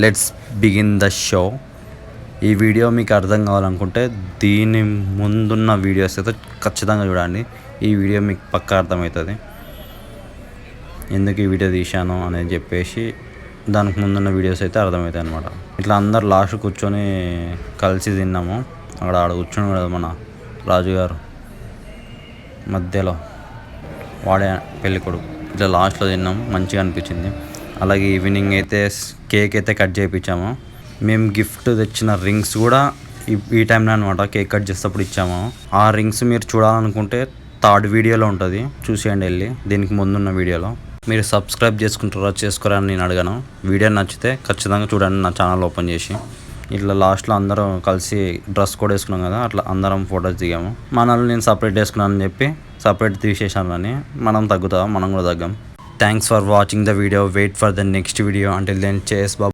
Let's begin the show. ఈ video మీకు అర్థం కావాలనుకుంటే దీని ముందున్న వీడియోస్ అయితే ఖచ్చితంగా చూడండి. ఈ వీడియో మీకు పక్కా అర్థమవుతుంది, ఎందుకు ఈ వీడియో తీశాను అనేది చెప్పేసి. దానికి ముందున్న వీడియోస్ అయితే అర్థమవుతాయి అనమాట. ఇట్లా అందరు లాస్ట్ కూర్చొని కలిసి తిన్నాము. ఆడ కూర్చొని కదా మన రాజుగారు మధ్యలో, వాడే పెళ్ళికొడుకు. ఇట్లా లాస్ట్లో తిన్నాము, మంచిగా అనిపించింది. అలాగే ఈవినింగ్ అయితే కేక్ అయితే కట్ చేయించాము. మేము గిఫ్ట్ తెచ్చిన రింగ్స్ కూడా ఈ టైంలో అనమాట కేక్ కట్ చేసేటప్పుడు ఇచ్చాము. ఆ రింగ్స్ మీరు చూడాలనుకుంటే థర్డ్ వీడియోలో ఉంటుంది, చూసేయండి వెళ్ళి. దీనికి ముందున్న వీడియోలో మీరు సబ్స్క్రైబ్ చేసుకుంటారా చేసుకోరా అని నేను అడగను. వీడియో నచ్చితే ఖచ్చితంగా చూడండి నా ఛానల్ ఓపెన్ చేసి. ఇట్లా లాస్ట్లో అందరం కలిసి డ్రెస్ కోడ్ వేసుకున్నాం కదా, అట్లా అందరం ఫొటోస్ దిగాము. మనల్ని నేను సపరేట్ వేసుకున్నానని చెప్పి సపరేట్ తీసేసాను అని మనం తగ్గుతాం, మనం కూడా తగ్గాం. Thanks for watching the video. Wait for the next video. Until then చేస్ బాబు.